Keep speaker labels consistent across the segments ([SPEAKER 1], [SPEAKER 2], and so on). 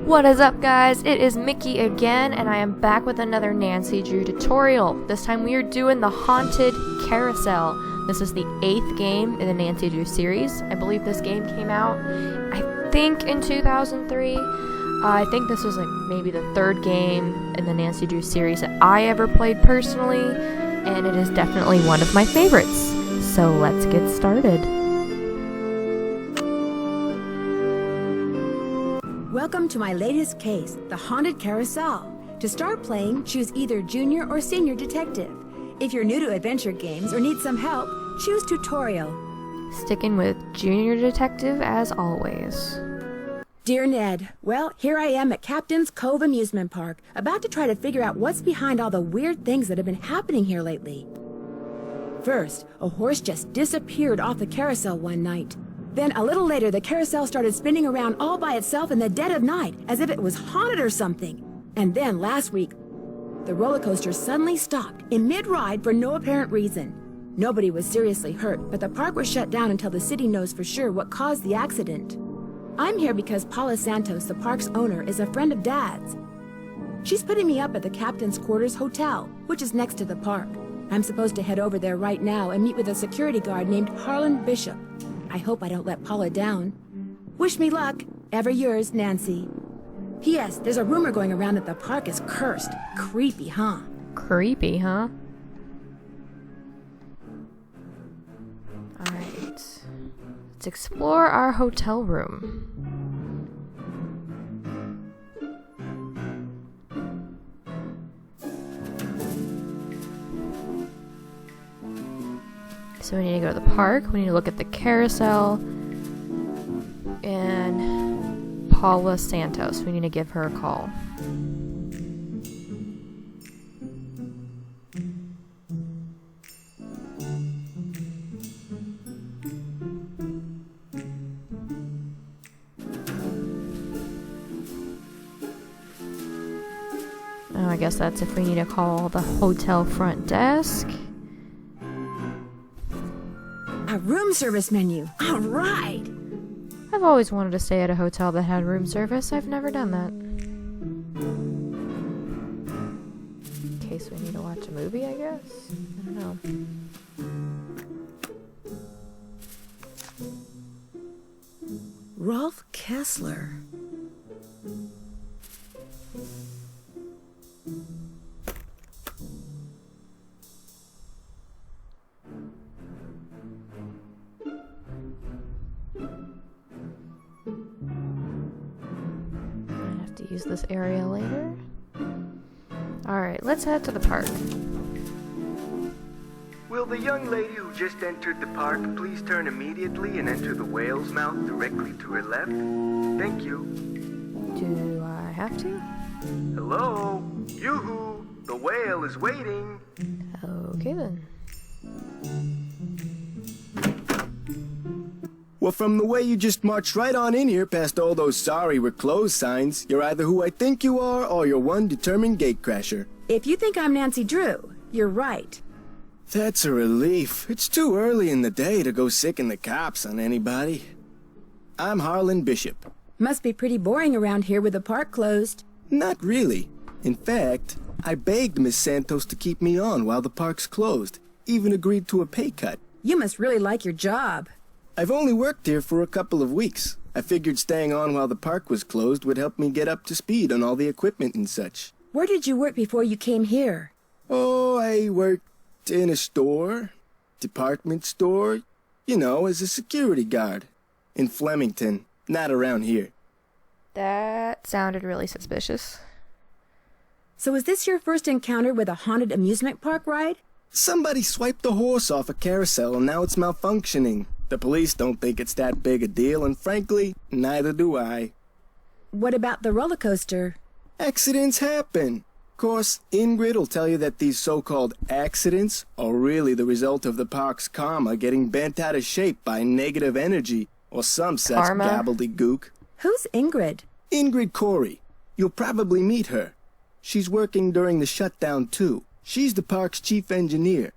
[SPEAKER 1] What is up, guys? It is Mickey again, and I am back with another Nancy Drew tutorial. This time we are doing the Haunted Carousel. This is the 8th game in the Nancy Drew series. I believe this game came out, I think, in 2003. I think this was like maybe the 3rd game in the Nancy Drew series that I ever played personally, and it is definitely one of my favorites. So let's get started.
[SPEAKER 2] Welcome to my latest case, the Haunted Carousel. To start playing, choose either Junior or Senior Detective. If you're new to adventure games or need some help, choose Tutorial.
[SPEAKER 1] Sticking with Junior Detective as always.
[SPEAKER 2] Dear Ned, well, here I am at Captain's Cove Amusement Park, about to try to figure out what's behind all the weird things that have been happening here lately. First, a horse just disappeared off the carousel one night. Then, a little later, the carousel started spinning around all by itself in the dead of night, as if it was haunted or something. And then, last week, the roller coaster suddenly stopped in mid-ride for no apparent reason. Nobody was seriously hurt, but the park was shut down until the city knows for sure what caused the accident. I'm here because Paula Santos, the park's owner, is a friend of Dad's. She's putting me up at the Captain's Quarters Hotel, which is next to the park. I'm supposed to head over there right now and meet with a security guard named Harlan Bishop. I hope I don't let Paula down. Wish me luck. Ever yours, Nancy. P.S. There's a rumor going around that the park is cursed. Creepy, huh?
[SPEAKER 1] Creepy, huh? Alright. Let's explore our hotel room. So we need to go to the park, we need to look at the carousel, and Paula Santos, we need to give her a call. Oh, I guess that's if we need to call the hotel front desk.
[SPEAKER 2] A room service menu. All right.
[SPEAKER 1] I've always wanted to stay at a hotel that had room service. I've never done that. In case we need to watch a movie, I guess? I don't know.
[SPEAKER 2] Rolf Kessler.
[SPEAKER 1] Use this area later. Alright, let's head to the park.
[SPEAKER 3] Will the young lady who just entered the park please turn immediately and enter the whale's mouth directly to her left? Thank you.
[SPEAKER 1] Do I have to?
[SPEAKER 3] Hello? Yoo-hoo! The whale is waiting!
[SPEAKER 1] Okay then.
[SPEAKER 4] Well, from the way you just marched right on in here past all those sorry we're closed signs, you're either who I think you are or you're one determined gatecrasher.
[SPEAKER 2] If you think I'm Nancy Drew, you're right.
[SPEAKER 4] That's a relief. It's too early in the day to go sicken the cops on anybody. I'm Harlan Bishop.
[SPEAKER 2] Must be pretty boring around here with the park closed.
[SPEAKER 4] Not really. In fact, I begged Miss Santos to keep me on while the park's closed, even agreed to a pay cut.
[SPEAKER 2] You must really like your job.
[SPEAKER 4] I've only worked here for a couple of weeks. I figured staying on while the park was closed would help me get up to speed on all the equipment and such.
[SPEAKER 2] Where did you work before you came here?
[SPEAKER 4] Oh, I worked in a store, department store, you know, as a security guard. In Flemington, not around here.
[SPEAKER 1] That sounded really suspicious.
[SPEAKER 2] So is this your first encounter with a haunted amusement park ride?
[SPEAKER 4] Somebody swiped a horse off a carousel and now it's malfunctioning. The police don't think it's that big a deal, and frankly, neither do I.
[SPEAKER 2] What about the roller coaster?
[SPEAKER 4] Accidents happen. Of course, Ingrid will tell you that these so-called accidents are really the result of the park's karma getting bent out of shape by negative energy or some such
[SPEAKER 1] Karma?
[SPEAKER 4] gobbledygook.
[SPEAKER 2] Who's Ingrid?
[SPEAKER 4] Ingrid Corey. You'll probably meet her. She's working during the shutdown, too. She's the park's chief engineer.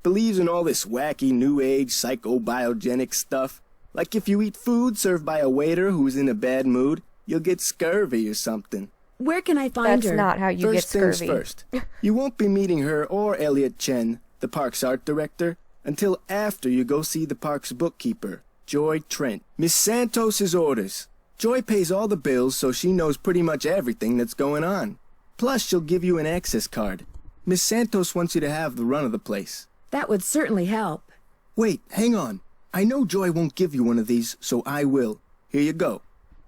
[SPEAKER 4] Believes in all this wacky new age psychobiogenic stuff. Like if you eat food served by a waiter who's in a bad mood, You'll get scurvy or something.
[SPEAKER 2] Where can I find her?
[SPEAKER 1] That's not how you get
[SPEAKER 4] First things
[SPEAKER 1] scurvy.
[SPEAKER 4] first. You won't be meeting her or Elliot Chen, the park's art director, until after you go see the park's bookkeeper, Joy Trent. Miss Santos' orders. Joy pays all the bills, so she knows pretty much everything that's going on. Plus, she'll give you an access card. Miss Santos wants you to have the run of the place.
[SPEAKER 2] That would certainly help.
[SPEAKER 4] Wait, hang on. I know Joy won't give you one of these, so I will. Here you go.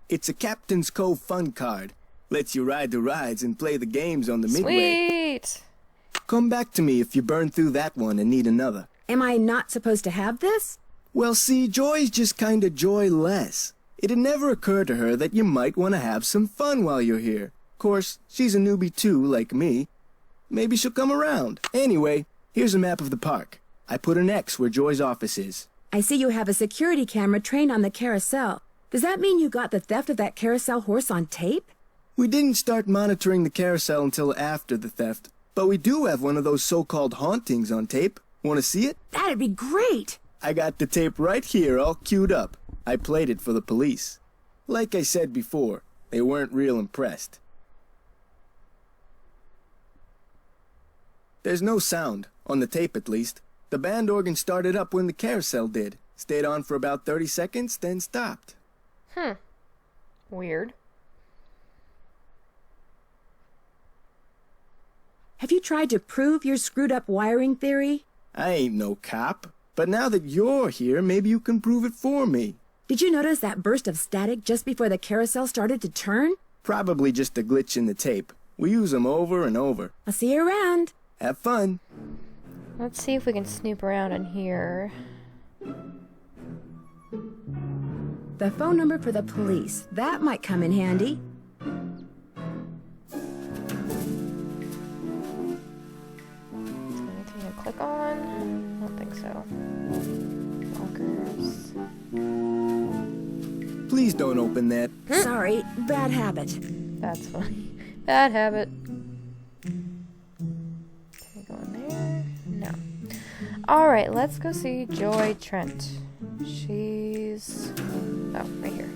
[SPEAKER 4] It's a Captain's Cove fun card. Lets you ride the rides and play the games on the Midway.
[SPEAKER 1] Sweet!
[SPEAKER 4] Come back to me if you burn through that one and need another.
[SPEAKER 2] Am I not supposed to have this?
[SPEAKER 4] Well, see, Joy's just kinda joyless. It'd never occur to her that you might want to have some fun while you're here. Of course, she's a newbie too, like me. Maybe she'll come around. Anyway, here's a map of the park. I put an X where Joy's office is.
[SPEAKER 2] I see you have a security camera trained on the carousel. Does that mean you got the theft of that carousel horse on tape?
[SPEAKER 4] We didn't start monitoring the carousel until after the theft, but we do have one of those so-called hauntings on tape. Want to see it?
[SPEAKER 2] That'd be great!
[SPEAKER 4] I got the tape right here all queued up. I played it for the police. Like I said before, they weren't real impressed. There's no sound, on the tape at least. The band organ started up when the carousel did. Stayed on for about 30 seconds, then stopped.
[SPEAKER 1] Weird.
[SPEAKER 2] Have you tried to prove your screwed-up wiring theory?
[SPEAKER 4] I ain't no cop, but now that you're here, maybe you can prove it for me.
[SPEAKER 2] Did you notice that burst of static just before the carousel started to turn?
[SPEAKER 4] Probably just a glitch in the tape. We use them over and over.
[SPEAKER 2] I'll see you around.
[SPEAKER 4] Have fun.
[SPEAKER 1] Let's see if we can snoop around in here.
[SPEAKER 2] The phone number for the police. That might come in handy.
[SPEAKER 1] Anything to click on? I don't think so. Lockers.
[SPEAKER 4] Please don't open that.
[SPEAKER 2] Sorry, bad habit.
[SPEAKER 1] That's funny. Bad habit. Can we go in there? No. Alright, let's go see Joy Trent. She's... oh, right here.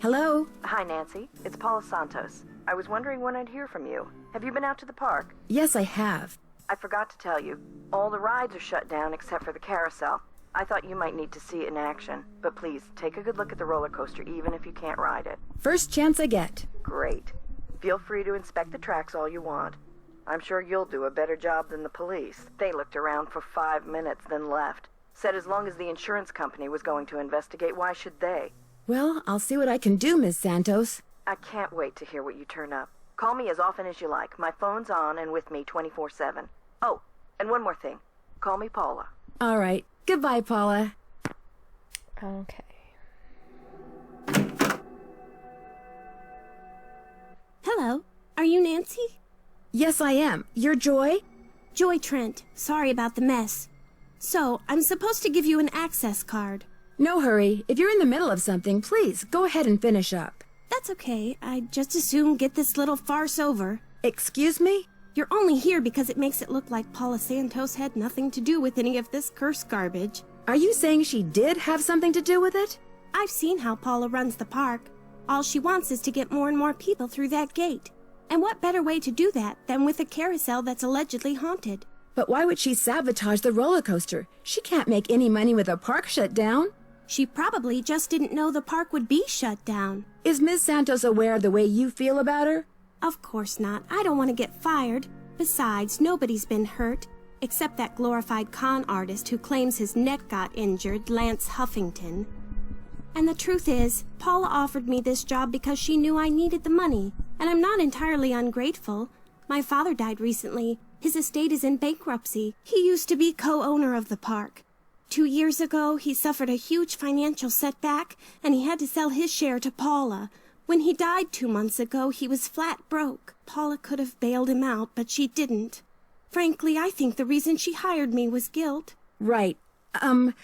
[SPEAKER 2] Hello?
[SPEAKER 5] Hi, Nancy. It's Paula Santos. I was wondering when I'd hear from you. Have you been out to the park?
[SPEAKER 2] Yes, I have.
[SPEAKER 5] I forgot to tell you. All the rides are shut down except for the carousel. I thought you might need to see it in action. But please, take a good look at the roller coaster even if you can't ride it.
[SPEAKER 2] First chance I get.
[SPEAKER 5] Great. Feel free to inspect the tracks all you want. I'm sure you'll do a better job than the police. They looked around for 5 minutes, then left. Said as long as the insurance company was going to investigate, why should they?
[SPEAKER 2] Well, I'll see what I can do, Miss Santos.
[SPEAKER 5] I can't wait to hear what you turn up. Call me as often as you like. My phone's on and with me 24/7. Oh, and one more thing. Call me Paula.
[SPEAKER 2] All right. Goodbye, Paula.
[SPEAKER 1] Okay.
[SPEAKER 6] Hello. Are you Nancy?
[SPEAKER 2] Yes, I am. You're Joy?
[SPEAKER 6] Joy Trent. Sorry about the mess. So, I'm supposed to give you an access card.
[SPEAKER 2] No hurry. If you're in the middle of something, please go ahead and finish up.
[SPEAKER 6] That's okay. I'd just as soon get this little farce over.
[SPEAKER 2] Excuse me?
[SPEAKER 6] You're only here because it makes it look like Paula Santos had nothing to do with any of this cursed garbage.
[SPEAKER 2] Are you saying she did have something to do with it?
[SPEAKER 6] I've seen how Paula runs the park. All she wants is to get more and more people through that gate. And what better way to do that than with a carousel that's allegedly haunted?
[SPEAKER 2] But why would she sabotage the roller coaster? She can't make any money with the park shut down.
[SPEAKER 6] She probably just didn't know the park would be shut down.
[SPEAKER 2] Is Miss Santos aware of the way you feel about her?
[SPEAKER 6] Of course not. I don't want to get fired. Besides, nobody's been hurt, except that glorified con artist who claims his neck got injured, Lance Huffington. And the truth is, Paula offered me this job because she knew I needed the money, and I'm not entirely ungrateful. My father died recently. His estate is in bankruptcy. He used to be co-owner of the park. 2 years ago, he suffered a huge financial setback, and he had to sell his share to Paula. When he died 2 months ago, he was flat broke. Paula could have bailed him out, but she didn't. Frankly, I think the reason she hired me was guilt.
[SPEAKER 2] Right. I'm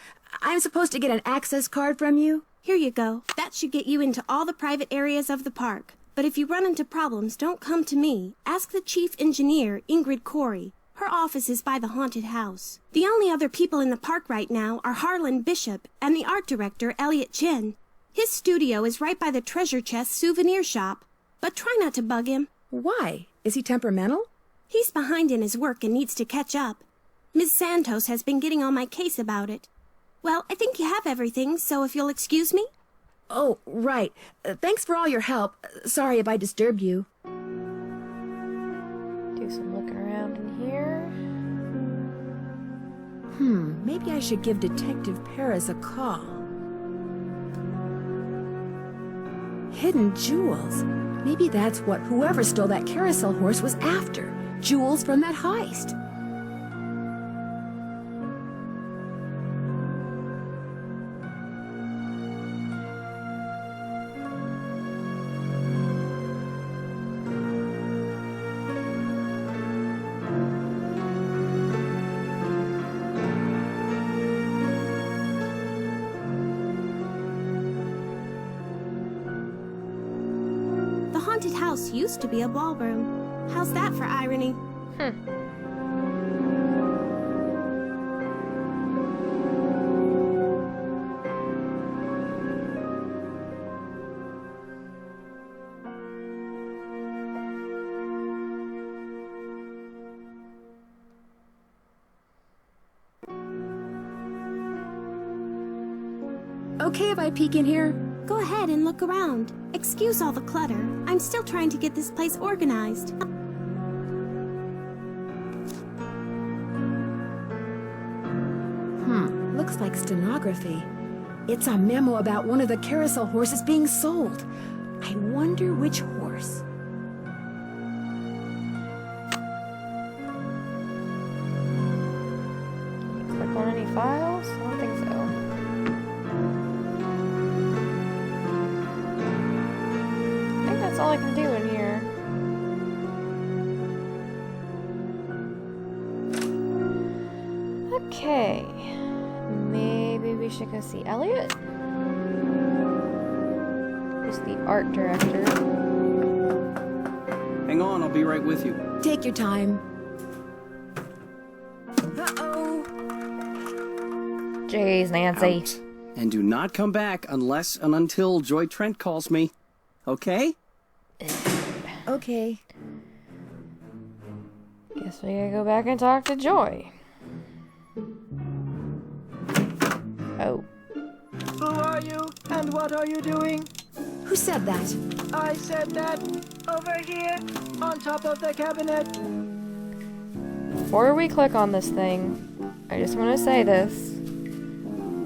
[SPEAKER 2] supposed to get an access card from you?
[SPEAKER 6] Here you go. That should get you into all the private areas of the park. But if you run into problems, don't come to me. Ask the chief engineer, Ingrid Corey. Her office is by the haunted house. The only other people in the park right now are Harlan Bishop and the art director, Elliot Chin. His studio is right by the treasure chest souvenir shop, but try not to bug him.
[SPEAKER 2] Why? Is he temperamental?
[SPEAKER 6] He's behind in his work and needs to catch up. Ms. Santos has been getting on my case about it. Well, I think you have everything, so if you'll excuse me.
[SPEAKER 2] Oh, right. Thanks for all your help. Sorry if I disturbed you.
[SPEAKER 1] Do some looking around in here.
[SPEAKER 2] Maybe I should give Detective Paris a call. Hidden jewels. Maybe that's what whoever stole that carousel horse was after. Jewels from that heist.
[SPEAKER 6] The haunted house used to be a ballroom. How's that for irony?
[SPEAKER 2] Okay if I peek in here?
[SPEAKER 6] Go ahead and look around. Excuse all the clutter. I'm still trying to get this place organized.
[SPEAKER 2] Looks like stenography. It's a memo about one of the carousel horses being sold. I wonder which horse.
[SPEAKER 1] Click on any files? I don't think so. I think that's all I can do in here. Okay. Maybe we should go see Elliot? Who's the art director?
[SPEAKER 7] Hang on, I'll be right with you.
[SPEAKER 2] Take your time. Uh-oh.
[SPEAKER 1] Jeez, Nancy.
[SPEAKER 7] Out. And do not come back unless and until Joy Trent calls me. Okay?
[SPEAKER 2] Okay.
[SPEAKER 1] Guess we gotta go back and talk to Joy. Oh.
[SPEAKER 3] Who are you, and what are you doing?
[SPEAKER 2] Who said that?
[SPEAKER 3] I said that. Over here, on top of the cabinet.
[SPEAKER 1] Before we click on this thing, I just want to say this.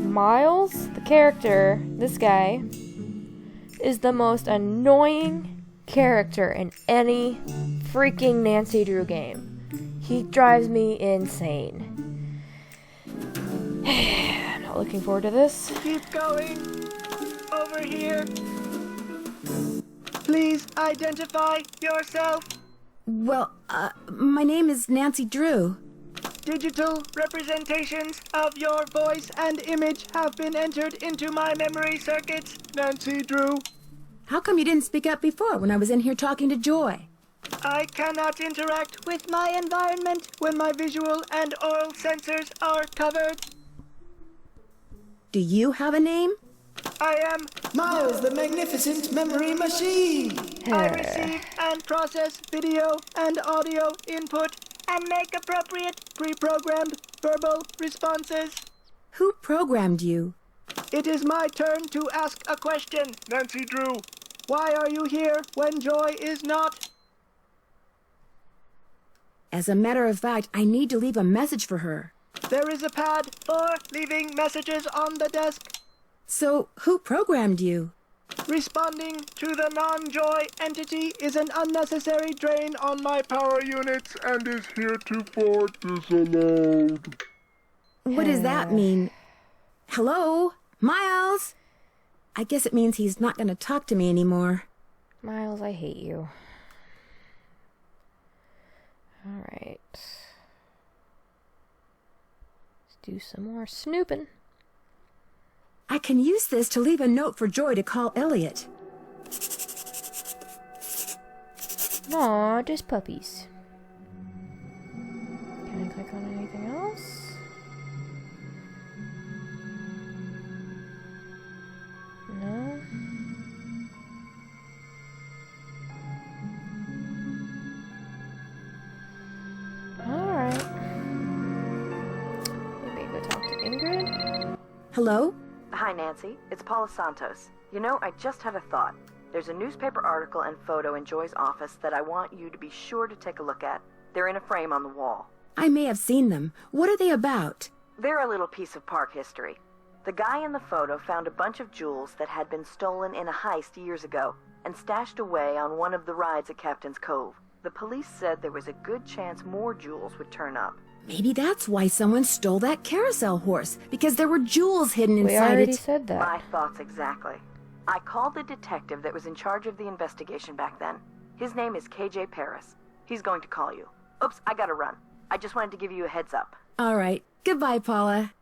[SPEAKER 1] Miles, the character, this guy, is the most annoying character in any freaking Nancy Drew game. He drives me insane. I'm not looking forward to this.
[SPEAKER 3] Keep going. Over here. Please identify yourself.
[SPEAKER 2] Well, my name is Nancy Drew.
[SPEAKER 3] Digital representations of your voice and image have been entered into my memory circuits, Nancy Drew.
[SPEAKER 2] How come you didn't speak up before when I was in here talking to Joy?
[SPEAKER 3] I cannot interact with my environment when my visual and oral sensors are covered.
[SPEAKER 2] Do you have a name?
[SPEAKER 3] I am
[SPEAKER 8] Miles, the magnificent memory machine!
[SPEAKER 3] I receive and process video and audio input and make appropriate pre-programmed verbal responses.
[SPEAKER 2] Who programmed you?
[SPEAKER 3] It is my turn to ask a question, Nancy Drew. Why are you here when Joy is not?
[SPEAKER 2] As a matter of fact, I need to leave a message for her.
[SPEAKER 3] There is a pad for leaving messages on the desk.
[SPEAKER 2] So, who programmed you?
[SPEAKER 3] Responding to the non-Joy entity is an unnecessary drain on my power units and is heretofore disallowed.
[SPEAKER 2] What does that mean? Hello? Miles? I guess it means he's not going to talk to me anymore.
[SPEAKER 1] Miles, I hate you. Alright. Let's do some more snooping.
[SPEAKER 2] I can use this to leave a note for Joy to call Elliot.
[SPEAKER 1] Aw, just puppies. Check on anything else. No. Alright. Maybe go talk to Ingrid.
[SPEAKER 2] Hello?
[SPEAKER 5] Hi, Nancy. It's Paula Santos. You know, I just had a thought. There's a newspaper article and photo in Joy's office that I want you to be sure to take a look at. They're in a frame on the wall.
[SPEAKER 2] I may have seen them. What are they about?
[SPEAKER 5] They're a little piece of park history. The guy in the photo found a bunch of jewels that had been stolen in a heist years ago and stashed away on one of the rides at Captain's Cove. The police said there was a good chance more jewels would turn up.
[SPEAKER 2] Maybe that's why someone stole that carousel horse, because there were jewels hidden
[SPEAKER 1] We
[SPEAKER 2] inside
[SPEAKER 1] already
[SPEAKER 2] it.
[SPEAKER 1] said that.
[SPEAKER 5] My thoughts exactly. I called the detective that was in charge of the investigation back then. His name is KJ Paris. He's going to call you. Oops, I gotta run. I just wanted to give you a heads up.
[SPEAKER 2] All right. Goodbye, Paula.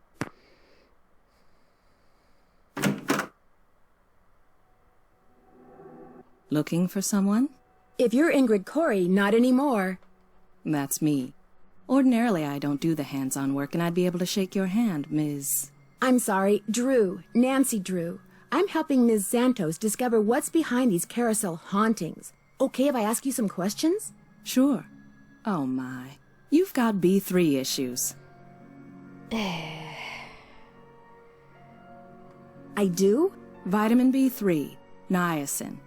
[SPEAKER 9] Looking for someone?
[SPEAKER 2] If you're Ingrid Corey, not anymore.
[SPEAKER 9] That's me. Ordinarily, I don't do the hands-on work, and I'd be able to shake your hand, Ms.
[SPEAKER 2] I'm sorry, Drew. Nancy Drew. I'm helping Ms. Santos discover what's behind these carousel hauntings. Okay if I ask you some questions?
[SPEAKER 9] Sure. Oh my. You've got B3 issues.
[SPEAKER 2] I do?
[SPEAKER 9] Vitamin B3, niacin.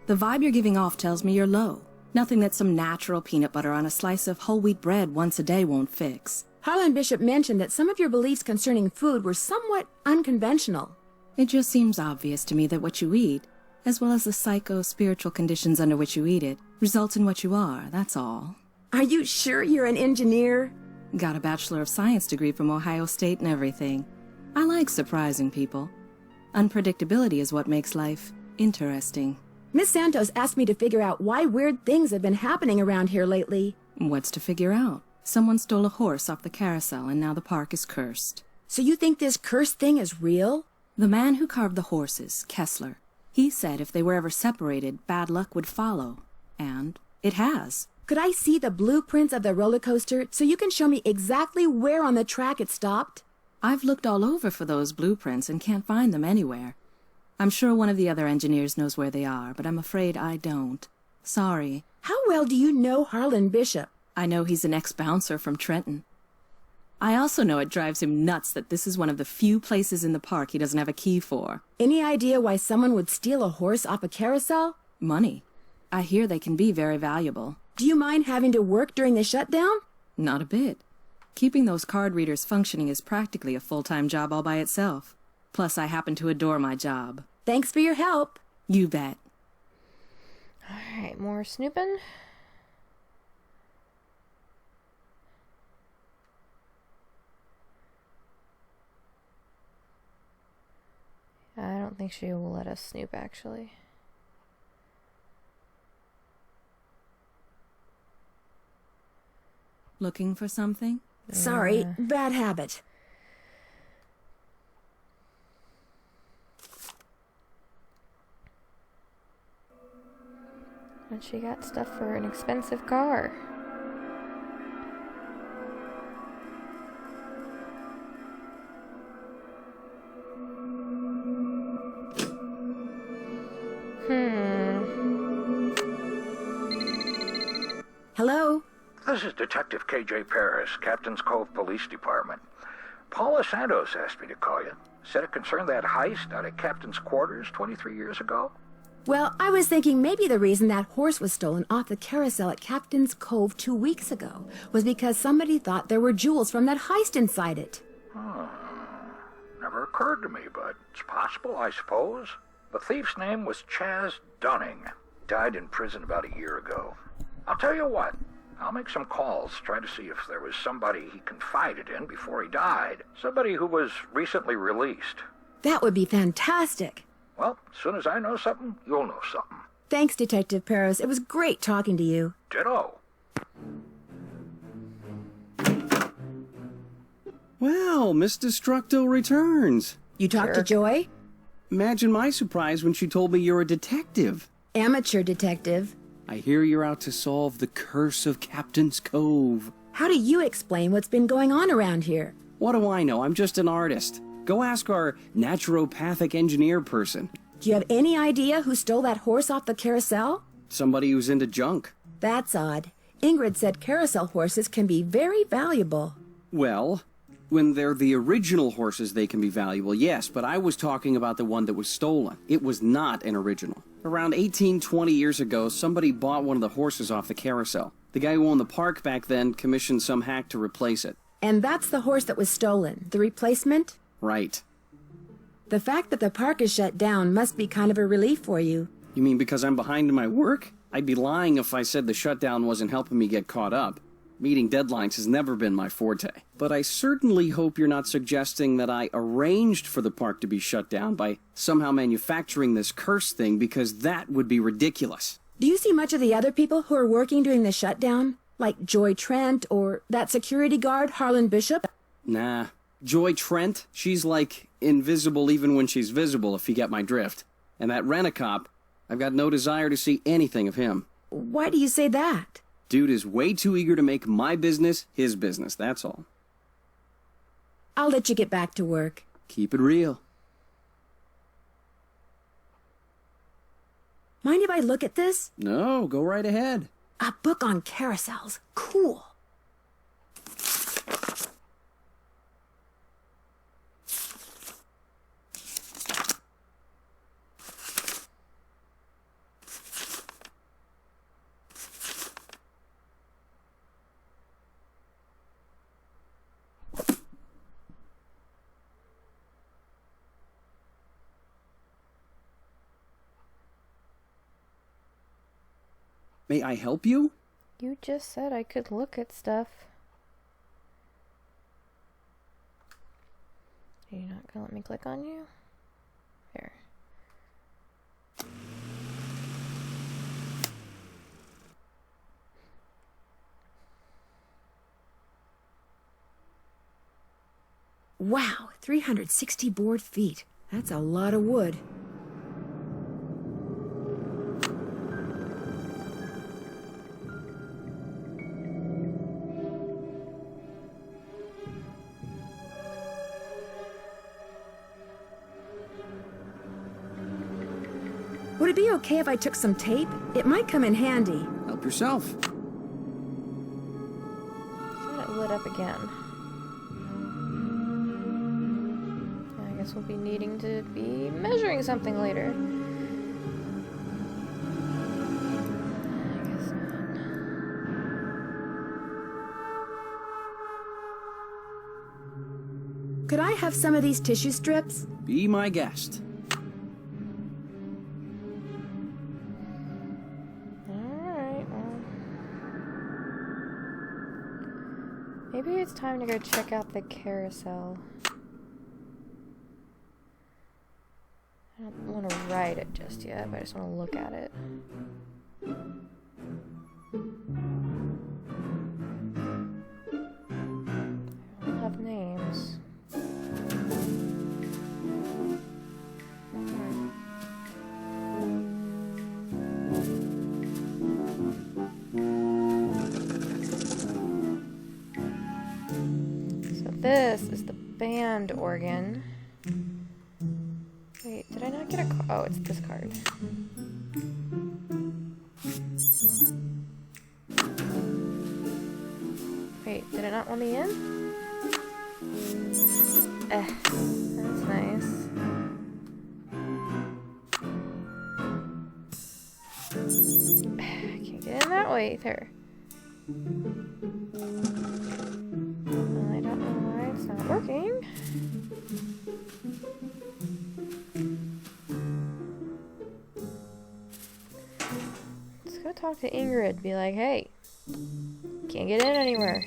[SPEAKER 9] The vibe you're giving off tells me you're low. Nothing that some natural peanut butter on a slice of whole wheat bread once a day won't fix.
[SPEAKER 2] Harlan Bishop mentioned that some of your beliefs concerning food were somewhat unconventional.
[SPEAKER 9] It just seems obvious to me that what you eat, as well as the psycho-spiritual conditions under which you eat it, results in what you are, that's all.
[SPEAKER 2] Are you sure you're an engineer?
[SPEAKER 9] Got a Bachelor of Science degree from Ohio State and everything. I like surprising people. Unpredictability is what makes life interesting.
[SPEAKER 2] Miss Santos asked me to figure out why weird things have been happening around here lately.
[SPEAKER 9] What's to figure out? Someone stole a horse off the carousel and now the park is cursed.
[SPEAKER 2] So you think this cursed thing is real?
[SPEAKER 9] The man who carved the horses, Kessler, he said if they were ever separated, bad luck would follow. And it has.
[SPEAKER 2] Could I see the blueprints of the roller coaster so you can show me exactly where on the track it stopped?
[SPEAKER 9] I've looked all over for those blueprints and can't find them anywhere. I'm sure one of the other engineers knows where they are, but I'm afraid I don't. Sorry.
[SPEAKER 2] How well do you know Harlan Bishop?
[SPEAKER 9] I know he's an ex-bouncer from Trenton. I also know it drives him nuts that this is one of the few places in the park he doesn't have a key for.
[SPEAKER 2] Any idea why someone would steal a horse off a carousel?
[SPEAKER 9] Money. I hear they can be very valuable.
[SPEAKER 2] Do you mind having to work during the shutdown?
[SPEAKER 9] Not a bit. Keeping those card readers functioning is practically a full-time job all by itself. Plus, I happen to adore my job.
[SPEAKER 2] Thanks for your help.
[SPEAKER 9] You bet.
[SPEAKER 1] Alright, more snooping. I don't think she will let us snoop, actually.
[SPEAKER 9] Looking for something?
[SPEAKER 2] Sorry, bad habit.
[SPEAKER 1] And she got stuff for an expensive car.
[SPEAKER 2] Hello?
[SPEAKER 10] This is Detective KJ Paris, Captain's Cove Police Department. Paula Santos asked me to call you. Said it concerned that heist out at Captain's quarters 23 years ago.
[SPEAKER 2] Well, I was thinking maybe the reason that horse was stolen off the carousel at Captain's Cove 2 weeks ago was because somebody thought there were jewels from that heist inside it.
[SPEAKER 10] Never occurred to me, but it's possible, I suppose. The thief's name was Chaz Dunning. Died in prison about a year ago. I'll tell you what. I'll make some calls, try to see if there was somebody he confided in before he died. Somebody who was recently released.
[SPEAKER 2] That would be fantastic.
[SPEAKER 10] Well, as soon as I know something, you'll know something.
[SPEAKER 2] Thanks, Detective Paris. It was great talking to you.
[SPEAKER 10] Ditto.
[SPEAKER 7] Well, Miss Destructo returns.
[SPEAKER 2] You talked to Joy?
[SPEAKER 7] Imagine my surprise when she told me you're a detective.
[SPEAKER 2] Amateur detective.
[SPEAKER 7] I hear you're out to solve the curse of Captain's Cove.
[SPEAKER 2] How do you explain what's been going on around here?
[SPEAKER 7] What do I know? I'm just an artist. Go ask our naturopathic engineer person.
[SPEAKER 2] Do you have any idea who stole that horse off the carousel?
[SPEAKER 7] Somebody who's into junk.
[SPEAKER 2] That's odd. Ingrid said carousel horses can be very valuable.
[SPEAKER 7] Well, when they're the original horses, they can be valuable, yes, but I was talking about the one that was stolen. It was not an original. Around 20 years ago, somebody bought one of the horses off the carousel. The guy who owned the park back then commissioned some hack to replace it.
[SPEAKER 2] And that's the horse that was stolen, the replacement?
[SPEAKER 7] Right.
[SPEAKER 2] The fact that the park is shut down must be kind of a relief for you.
[SPEAKER 7] You mean because I'm behind in my work? I'd be lying if I said the shutdown wasn't helping me get caught up. Meeting deadlines has never been my forte. But I certainly hope you're not suggesting that I arranged for the park to be shut down by somehow manufacturing this curse thing, because that would be ridiculous.
[SPEAKER 2] Do you see much of the other people who are working during the shutdown? Like Joy Trent or that security guard, Harlan Bishop?
[SPEAKER 7] Nah. Joy Trent, she's like invisible even when she's visible, if you get my drift. And that rent-a-cop, I've got no desire to see anything of him.
[SPEAKER 2] Why do you say that?
[SPEAKER 7] Dude is way too eager to make my business his business, that's all.
[SPEAKER 2] I'll let you get back to work.
[SPEAKER 7] Keep it real.
[SPEAKER 2] Mind if I look at this?
[SPEAKER 7] No, go right ahead.
[SPEAKER 2] A book on carousels. Cool.
[SPEAKER 7] May I help you?
[SPEAKER 1] You just said I could look at stuff. Are you not gonna let me click on you? Here.
[SPEAKER 2] Wow, 360 board feet. That's a lot of wood. Would it be okay if I took some tape? It might come in handy.
[SPEAKER 7] Help yourself.
[SPEAKER 1] Thought it lit up again. I guess we'll be needing to be measuring something later. I guess not.
[SPEAKER 2] Could I have some of these tissue strips?
[SPEAKER 7] Be my guest.
[SPEAKER 1] Maybe it's time to go check out the carousel. I don't want to ride it just yet, but I just want to look at it. They all have names. This is the band organ. Wait, did I not get a card? Oh, it's this card. Wait, did it not let me in? That's nice. I can't get in that way either. I don't know why it's not working. Let's go talk to Ingrid. Be like, hey, can't get in anywhere.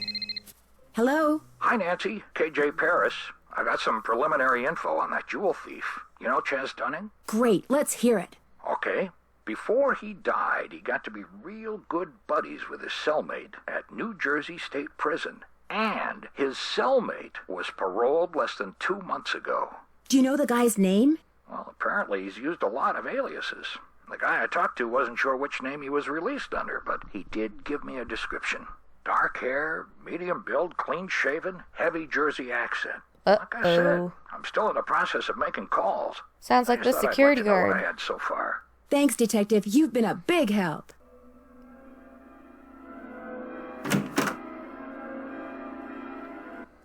[SPEAKER 2] Hello?
[SPEAKER 10] Hi, Nancy. KJ Paris. I got some preliminary info on that jewel thief. You know Chaz Dunning?
[SPEAKER 2] Great, let's hear it.
[SPEAKER 10] Okay. Before he died, he got to be real good buddies with his cellmate at New Jersey State Prison. And his cellmate was paroled less than 2 months ago.
[SPEAKER 2] Do you know the guy's name?
[SPEAKER 10] Well, apparently he's used a lot of aliases. The guy I talked to wasn't sure which name he was released under, but he did give me a description. Dark hair, medium build, clean-shaven, heavy Jersey accent. Like I said, I'm still in the process of making calls.
[SPEAKER 1] Sounds like the security
[SPEAKER 10] I'd let you know what
[SPEAKER 1] guard.
[SPEAKER 10] I had so far.
[SPEAKER 2] Thanks, Detective. You've been a big help.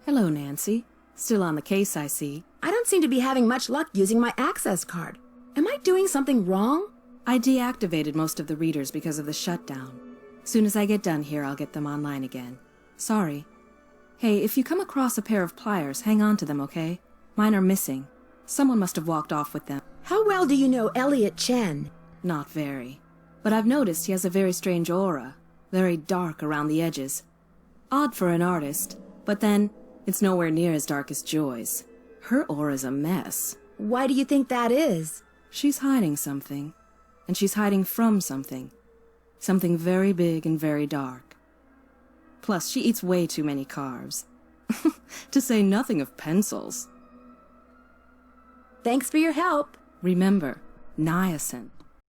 [SPEAKER 9] Hello, Nancy. Still on the case, I see.
[SPEAKER 2] I don't seem to be having much luck using my access card. Am I doing something wrong?
[SPEAKER 9] I deactivated most of the readers because of the shutdown. Soon as I get done here, I'll get them online again. Sorry. Hey, if you come across a pair of pliers, hang on to them, okay? Mine are missing. Someone must have walked off with them.
[SPEAKER 2] How well do you know Elliot Chen?
[SPEAKER 9] Not very. But I've noticed he has a very strange aura. Very dark around the edges. Odd for an artist, but then, it's nowhere near as dark as Joy's. Her aura's a mess.
[SPEAKER 2] Why do you think that is?
[SPEAKER 9] She's hiding something. And she's hiding from something. Something very big and very dark. Plus, she eats way too many carbs. To say nothing of pencils.
[SPEAKER 2] Thanks for your help.
[SPEAKER 9] Remember, niacin.